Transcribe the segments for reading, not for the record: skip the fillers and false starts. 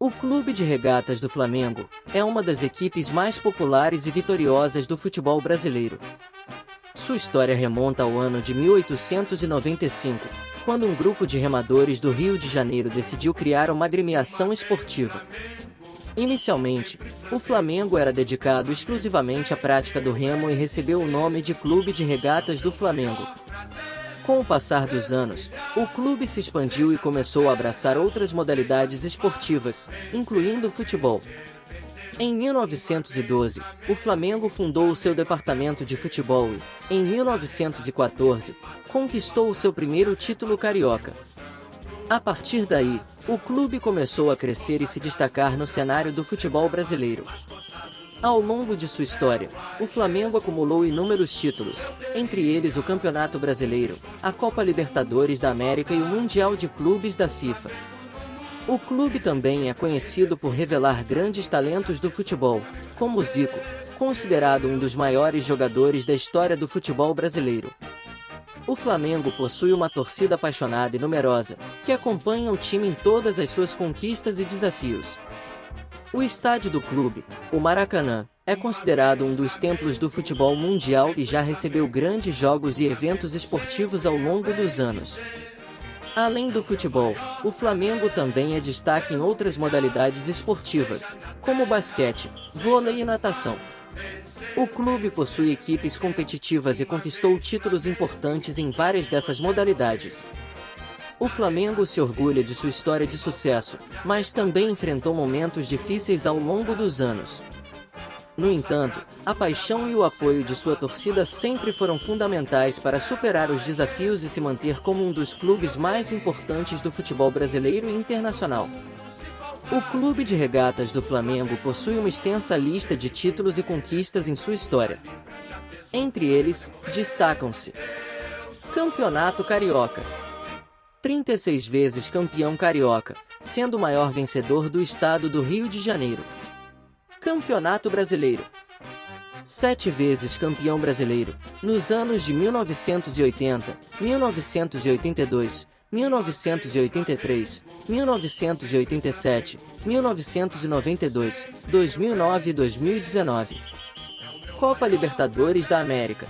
O Clube de Regatas do Flamengo é uma das equipes mais populares e vitoriosas do futebol brasileiro. Sua história remonta ao ano de 1895, quando um grupo de remadores do Rio de Janeiro decidiu criar uma agremiação esportiva. Inicialmente, o Flamengo era dedicado exclusivamente à prática do remo e recebeu o nome de Clube de Regatas do Flamengo. Com o passar dos anos, o clube se expandiu e começou a abraçar outras modalidades esportivas, incluindo o futebol. Em 1912, o Flamengo fundou o seu departamento de futebol e, em 1914, conquistou o seu primeiro título carioca. A partir daí, o clube começou a crescer e se destacar no cenário do futebol brasileiro. Ao longo de sua história, o Flamengo acumulou inúmeros títulos, entre eles o Campeonato Brasileiro, a Copa Libertadores da América e o Mundial de Clubes da FIFA. O clube também é conhecido por revelar grandes talentos do futebol, como Zico, considerado um dos maiores jogadores da história do futebol brasileiro. O Flamengo possui uma torcida apaixonada e numerosa, que acompanha o time em todas as suas conquistas e desafios. O estádio do clube, o Maracanã, é considerado um dos templos do futebol mundial e já recebeu grandes jogos e eventos esportivos ao longo dos anos. Além do futebol, o Flamengo também é destaque em outras modalidades esportivas, como basquete, vôlei e natação. O clube possui equipes competitivas e conquistou títulos importantes em várias dessas modalidades. O Flamengo se orgulha de sua história de sucesso, mas também enfrentou momentos difíceis ao longo dos anos. No entanto, a paixão e o apoio de sua torcida sempre foram fundamentais para superar os desafios e se manter como um dos clubes mais importantes do futebol brasileiro e internacional. O Clube de Regatas do Flamengo possui uma extensa lista de títulos e conquistas em sua história. Entre eles, destacam-se: Campeonato Carioca. 36 vezes campeão carioca, sendo o maior vencedor do estado do Rio de Janeiro. Campeonato Brasileiro. 7 vezes campeão brasileiro, nos anos de 1980, 1982, 1983, 1987, 1992, 2009 e 2019. Copa Libertadores da América.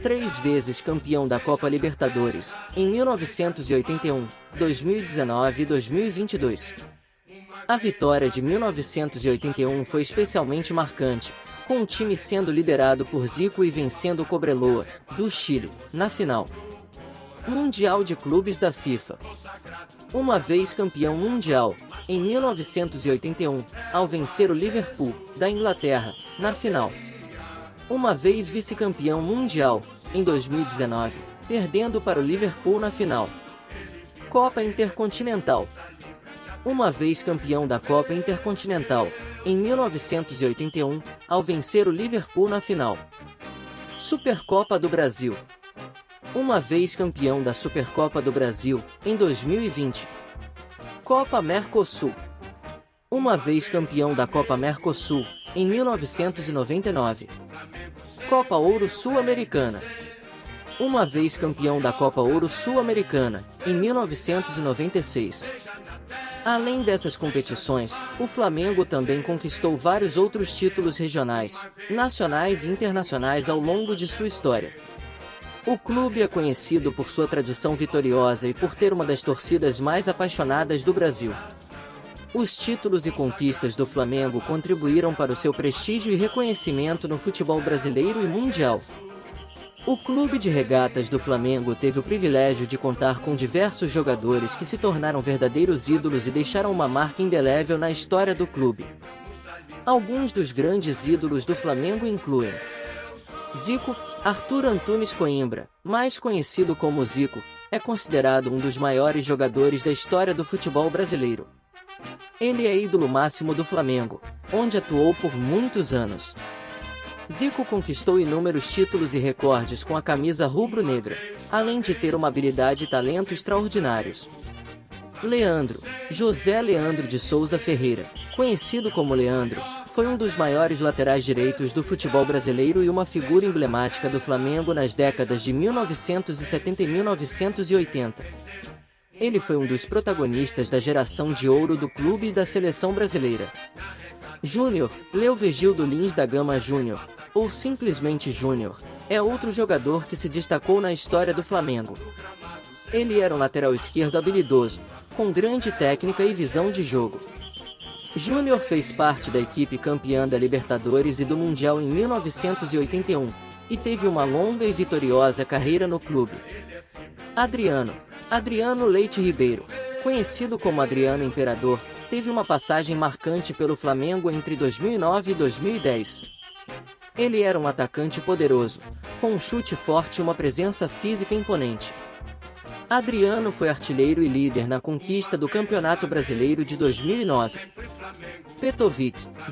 3 vezes campeão da Copa Libertadores, em 1981, 2019 e 2022. A vitória de 1981 foi especialmente marcante, com o time sendo liderado por Zico e vencendo o Cobreloa, do Chile, na final. Mundial de Clubes da FIFA. Uma vez campeão mundial, em 1981, ao vencer o Liverpool, da Inglaterra, na final. Uma vez vice-campeão mundial, em 2019, perdendo para o Liverpool na final. Copa Intercontinental. Uma vez campeão da Copa Intercontinental, em 1981, ao vencer o Liverpool na final. Supercopa do Brasil. Uma vez campeão da Supercopa do Brasil, em 2020. Copa Mercosul. Uma vez campeão da Copa Mercosul, em 1999. Copa Ouro Sul-Americana. Uma vez campeão da Copa Ouro Sul-Americana, em 1996. Além dessas competições, o Flamengo também conquistou vários outros títulos regionais, nacionais e internacionais ao longo de sua história. O clube é conhecido por sua tradição vitoriosa e por ter uma das torcidas mais apaixonadas do Brasil. Os títulos e conquistas do Flamengo contribuíram para o seu prestígio e reconhecimento no futebol brasileiro e mundial. O Clube de Regatas do Flamengo teve o privilégio de contar com diversos jogadores que se tornaram verdadeiros ídolos e deixaram uma marca indelével na história do clube. Alguns dos grandes ídolos do Flamengo incluem Zico. Arthur Antunes Coimbra, mais conhecido como Zico, é considerado um dos maiores jogadores da história do futebol brasileiro. Ele é ídolo máximo do Flamengo, onde atuou por muitos anos. Zico conquistou inúmeros títulos e recordes com a camisa rubro-negra, além de ter uma habilidade e talento extraordinários. Leandro, José Leandro de Souza Ferreira, conhecido como Leandro, foi um dos maiores laterais direitos do futebol brasileiro e uma figura emblemática do Flamengo nas décadas de 1970 e 1980. Ele foi um dos protagonistas da geração de ouro do clube e da seleção brasileira. Júnior, Leovigildo Lins da Gama Júnior, ou simplesmente Júnior, é outro jogador que se destacou na história do Flamengo. Ele era um lateral esquerdo habilidoso, com grande técnica e visão de jogo. Júnior fez parte da equipe campeã da Libertadores e do Mundial em 1981, e teve uma longa e vitoriosa carreira no clube. Adriano Leite Ribeiro, conhecido como Adriano Imperador, teve uma passagem marcante pelo Flamengo entre 2009 e 2010. Ele era um atacante poderoso, com um chute forte e uma presença física imponente. Adriano foi artilheiro e líder na conquista do Campeonato Brasileiro de 2009.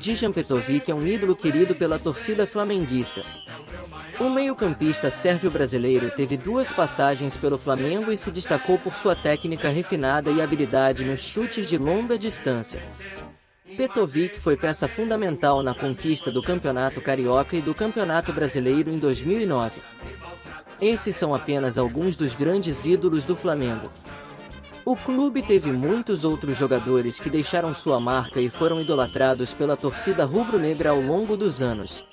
Dejan Petrovic é um ídolo querido pela torcida flamenguista. O meio-campista sérvio-brasileiro teve 2 passagens pelo Flamengo e se destacou por sua técnica refinada e habilidade nos chutes de longa distância. Petrovic foi peça fundamental na conquista do Campeonato Carioca e do Campeonato Brasileiro em 2009. Esses são apenas alguns dos grandes ídolos do Flamengo. O clube teve muitos outros jogadores que deixaram sua marca e foram idolatrados pela torcida rubro-negra ao longo dos anos.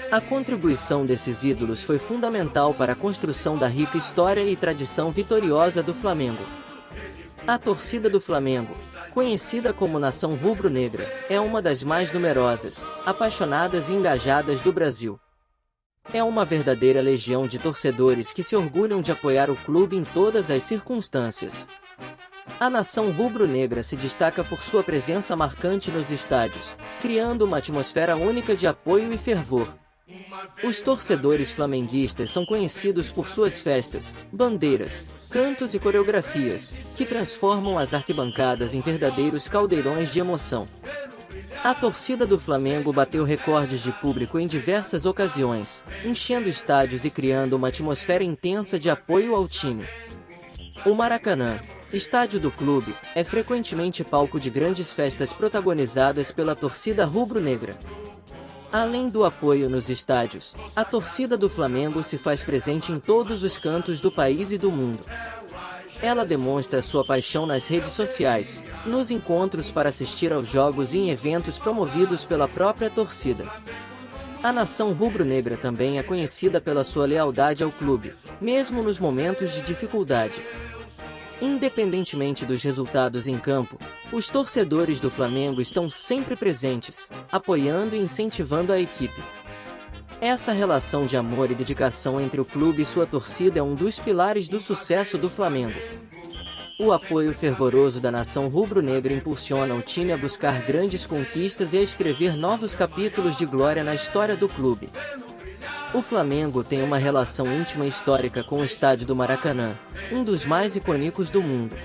A contribuição desses ídolos foi fundamental para a construção da rica história e tradição vitoriosa do Flamengo. A torcida do Flamengo, conhecida como Nação Rubro-Negra, é uma das mais numerosas, apaixonadas e engajadas do Brasil. É uma verdadeira legião de torcedores que se orgulham de apoiar o clube em todas as circunstâncias. A nação rubro-negra se destaca por sua presença marcante nos estádios, criando uma atmosfera única de apoio e fervor. Os torcedores flamenguistas são conhecidos por suas festas, bandeiras, cantos e coreografias, que transformam as arquibancadas em verdadeiros caldeirões de emoção. A torcida do Flamengo bateu recordes de público em diversas ocasiões, enchendo estádios e criando uma atmosfera intensa de apoio ao time. O Maracanã, estádio do clube, é frequentemente palco de grandes festas protagonizadas pela torcida rubro-negra. Além do apoio nos estádios, a torcida do Flamengo se faz presente em todos os cantos do país e do mundo. Ela demonstra sua paixão nas redes sociais, nos encontros para assistir aos jogos e em eventos promovidos pela própria torcida. A nação rubro-negra também é conhecida pela sua lealdade ao clube, mesmo nos momentos de dificuldade. Independentemente dos resultados em campo, os torcedores do Flamengo estão sempre presentes, apoiando e incentivando a equipe. Essa relação de amor e dedicação entre o clube e sua torcida é um dos pilares do sucesso do Flamengo. O apoio fervoroso da nação rubro-negra impulsiona o time a buscar grandes conquistas e a escrever novos capítulos de glória na história do clube. O Flamengo tem uma relação íntima e histórica com o estádio do Maracanã, um dos mais icônicos do mundo.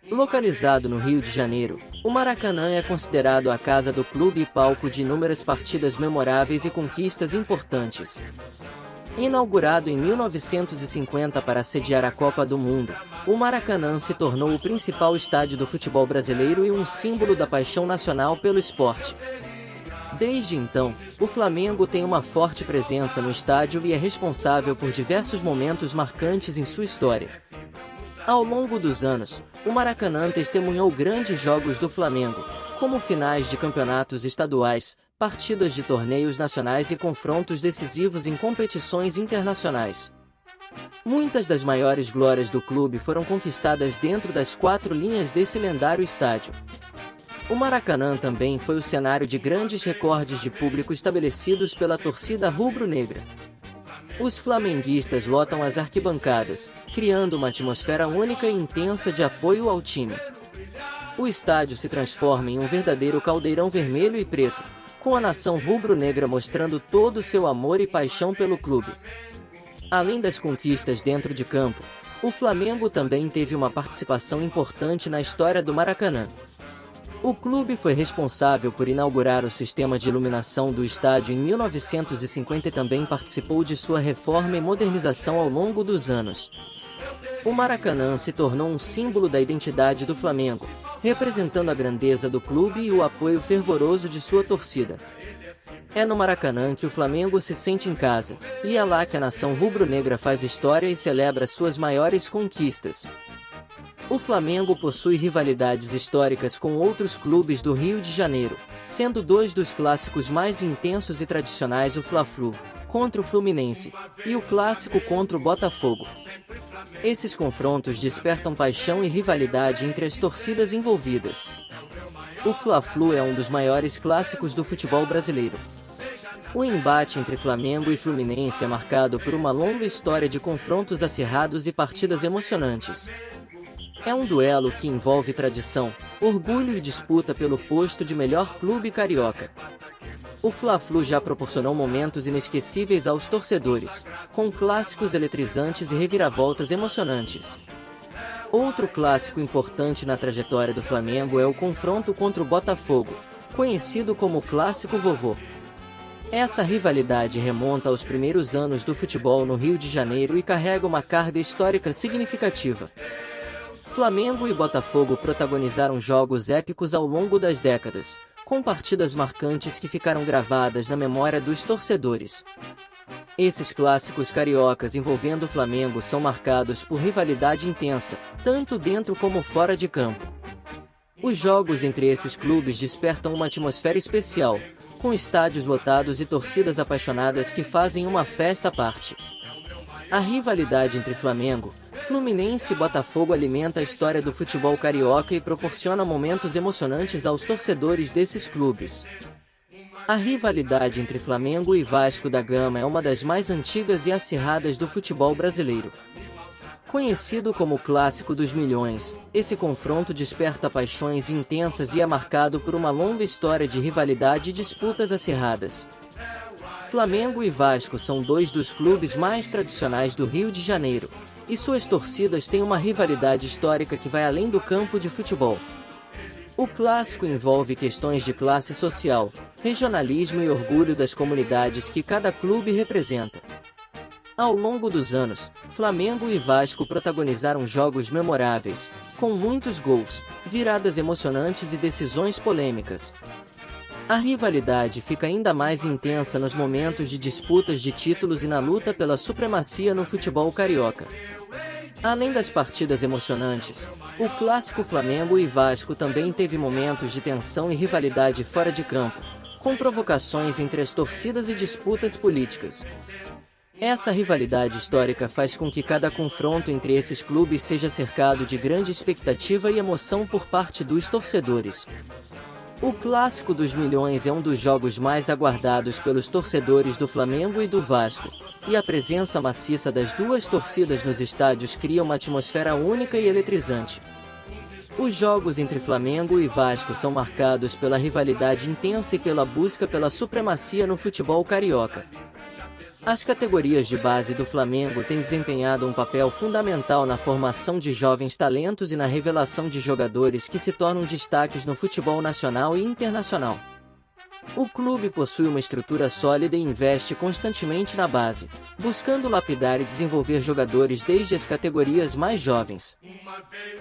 Localizado no Rio de Janeiro, o Maracanã é considerado a casa do clube e palco de inúmeras partidas memoráveis e conquistas importantes. Inaugurado em 1950 para sediar a Copa do Mundo, o Maracanã se tornou o principal estádio do futebol brasileiro e um símbolo da paixão nacional pelo esporte. Desde então, o Flamengo tem uma forte presença no estádio e é responsável por diversos momentos marcantes em sua história. Ao longo dos anos, o Maracanã testemunhou grandes jogos do Flamengo, como finais de campeonatos estaduais, partidas de torneios nacionais e confrontos decisivos em competições internacionais. Muitas das maiores glórias do clube foram conquistadas dentro das 4 linhas desse lendário estádio. O Maracanã também foi o cenário de grandes recordes de público estabelecidos pela torcida rubro-negra. Os flamenguistas lotam as arquibancadas, criando uma atmosfera única e intensa de apoio ao time. O estádio se transforma em um verdadeiro caldeirão vermelho e preto, com a nação rubro-negra mostrando todo o seu amor e paixão pelo clube. Além das conquistas dentro de campo, o Flamengo também teve uma participação importante na história do Maracanã. O clube foi responsável por inaugurar o sistema de iluminação do estádio em 1950 e também participou de sua reforma e modernização ao longo dos anos. O Maracanã se tornou um símbolo da identidade do Flamengo, representando a grandeza do clube e o apoio fervoroso de sua torcida. É no Maracanã que o Flamengo se sente em casa, e é lá que a nação rubro-negra faz história e celebra suas maiores conquistas. O Flamengo possui rivalidades históricas com outros clubes do Rio de Janeiro, sendo dois dos clássicos mais intensos e tradicionais o Fla-Flu, contra o Fluminense, e o clássico contra o Botafogo. Esses confrontos despertam paixão e rivalidade entre as torcidas envolvidas. O Fla-Flu é um dos maiores clássicos do futebol brasileiro. O embate entre Flamengo e Fluminense é marcado por uma longa história de confrontos acirrados e partidas emocionantes. É um duelo que envolve tradição, orgulho e disputa pelo posto de melhor clube carioca. O Fla-Flu já proporcionou momentos inesquecíveis aos torcedores, com clássicos eletrizantes e reviravoltas emocionantes. Outro clássico importante na trajetória do Flamengo é o confronto contra o Botafogo, conhecido como Clássico Vovô. Essa rivalidade remonta aos primeiros anos do futebol no Rio de Janeiro e carrega uma carga histórica significativa. Flamengo e Botafogo protagonizaram jogos épicos ao longo das décadas, com partidas marcantes que ficaram gravadas na memória dos torcedores. Esses clássicos cariocas envolvendo o Flamengo são marcados por rivalidade intensa, tanto dentro como fora de campo. Os jogos entre esses clubes despertam uma atmosfera especial, com estádios lotados e torcidas apaixonadas que fazem uma festa à parte. A rivalidade entre Flamengo, Fluminense e Botafogo alimenta a história do futebol carioca e proporciona momentos emocionantes aos torcedores desses clubes. A rivalidade entre Flamengo e Vasco da Gama é uma das mais antigas e acirradas do futebol brasileiro. Conhecido como o Clássico dos Milhões, esse confronto desperta paixões intensas e é marcado por uma longa história de rivalidade e disputas acirradas. Flamengo e Vasco são dois dos clubes mais tradicionais do Rio de Janeiro, e suas torcidas têm uma rivalidade histórica que vai além do campo de futebol. O clássico envolve questões de classe social, regionalismo e orgulho das comunidades que cada clube representa. Ao longo dos anos, Flamengo e Vasco protagonizaram jogos memoráveis, com muitos gols, viradas emocionantes e decisões polêmicas. A rivalidade fica ainda mais intensa nos momentos de disputas de títulos e na luta pela supremacia no futebol carioca. Além das partidas emocionantes, o clássico Flamengo e Vasco também teve momentos de tensão e rivalidade fora de campo, com provocações entre as torcidas e disputas políticas. Essa rivalidade histórica faz com que cada confronto entre esses clubes seja cercado de grande expectativa e emoção por parte dos torcedores. O Clássico dos Milhões é um dos jogos mais aguardados pelos torcedores do Flamengo e do Vasco, e a presença maciça das duas torcidas nos estádios cria uma atmosfera única e eletrizante. Os jogos entre Flamengo e Vasco são marcados pela rivalidade intensa e pela busca pela supremacia no futebol carioca. As categorias de base do Flamengo têm desempenhado um papel fundamental na formação de jovens talentos e na revelação de jogadores que se tornam destaques no futebol nacional e internacional. O clube possui uma estrutura sólida e investe constantemente na base, buscando lapidar e desenvolver jogadores desde as categorias mais jovens.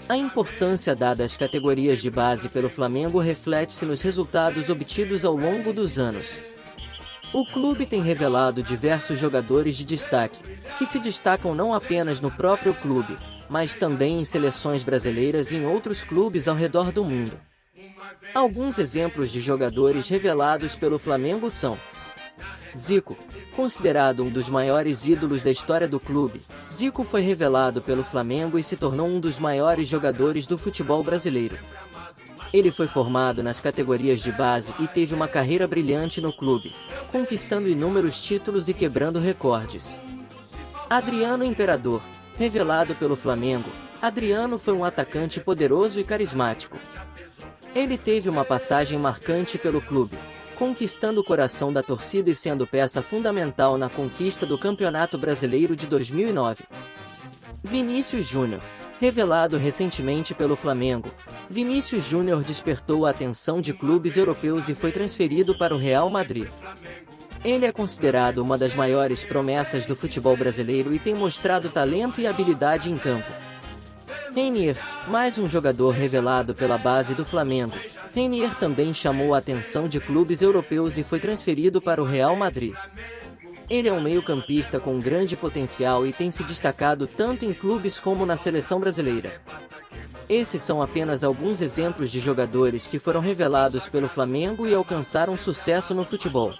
A importância dada às categorias de base pelo Flamengo reflete-se nos resultados obtidos ao longo dos anos. O clube tem revelado diversos jogadores de destaque, que se destacam não apenas no próprio clube, mas também em seleções brasileiras e em outros clubes ao redor do mundo. Alguns exemplos de jogadores revelados pelo Flamengo são: Zico, considerado um dos maiores ídolos da história do clube, Zico foi revelado pelo Flamengo e se tornou um dos maiores jogadores do futebol brasileiro. Ele foi formado nas categorias de base e teve uma carreira brilhante no clube, conquistando inúmeros títulos e quebrando recordes. Adriano Imperador, revelado pelo Flamengo, Adriano foi um atacante poderoso e carismático. Ele teve uma passagem marcante pelo clube, conquistando o coração da torcida e sendo peça fundamental na conquista do Campeonato Brasileiro de 2009. Vinícius Júnior, revelado recentemente pelo Flamengo, Vinícius Júnior despertou a atenção de clubes europeus e foi transferido para o Real Madrid. Ele é considerado uma das maiores promessas do futebol brasileiro e tem mostrado talento e habilidade em campo. Reinier, mais um jogador revelado pela base do Flamengo. Reinier também chamou a atenção de clubes europeus e foi transferido para o Real Madrid. Ele é um meio-campista com grande potencial e tem se destacado tanto em clubes como na seleção brasileira. Esses são apenas alguns exemplos de jogadores que foram revelados pelo Flamengo e alcançaram sucesso no futebol.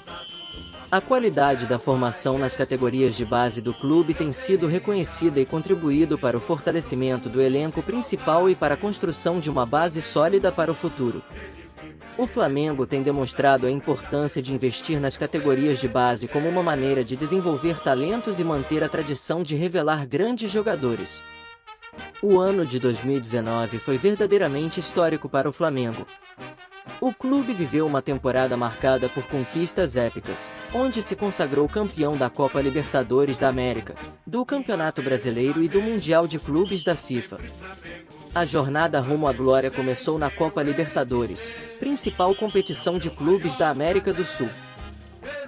A qualidade da formação nas categorias de base do clube tem sido reconhecida e contribuído para o fortalecimento do elenco principal e para a construção de uma base sólida para o futuro. O Flamengo tem demonstrado a importância de investir nas categorias de base como uma maneira de desenvolver talentos e manter a tradição de revelar grandes jogadores. O ano de 2019 foi verdadeiramente histórico para o Flamengo. O clube viveu uma temporada marcada por conquistas épicas, onde se consagrou campeão da Copa Libertadores da América, do Campeonato Brasileiro e do Mundial de Clubes da FIFA. A jornada rumo à glória começou na Copa Libertadores, principal competição de clubes da América do Sul.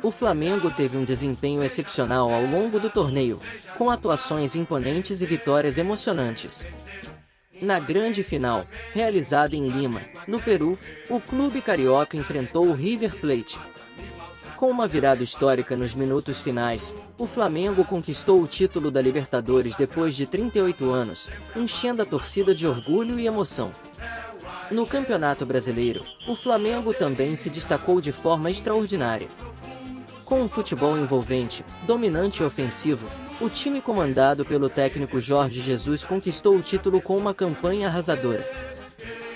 O Flamengo teve um desempenho excepcional ao longo do torneio, com atuações imponentes e vitórias emocionantes. Na grande final, realizada em Lima, no Peru, o clube carioca enfrentou o River Plate. Com uma virada histórica nos minutos finais, o Flamengo conquistou o título da Libertadores depois de 38 anos, enchendo a torcida de orgulho e emoção. No Campeonato Brasileiro, o Flamengo também se destacou de forma extraordinária. Com um futebol envolvente, dominante e ofensivo, o time comandado pelo técnico Jorge Jesus conquistou o título com uma campanha arrasadora.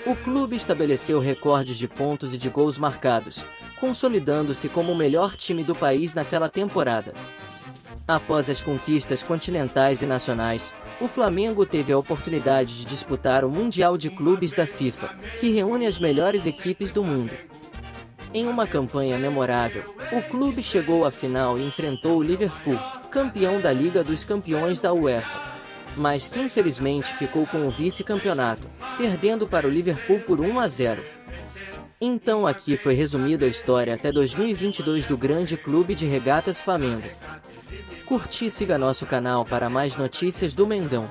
O clube estabeleceu recordes de pontos e de gols marcados, consolidando-se como o melhor time do país naquela temporada. Após as conquistas continentais e nacionais, o Flamengo teve a oportunidade de disputar o Mundial de Clubes da FIFA, que reúne as melhores equipes do mundo. Em uma campanha memorável, o clube chegou à final e enfrentou o Liverpool, campeão da Liga dos Campeões da UEFA, mas que infelizmente ficou com o vice-campeonato, perdendo para o Liverpool por 1-0. Então aqui foi resumida a história até 2022 do grande clube de regatas Flamengo. Curti e siga nosso canal para mais notícias do Mengão.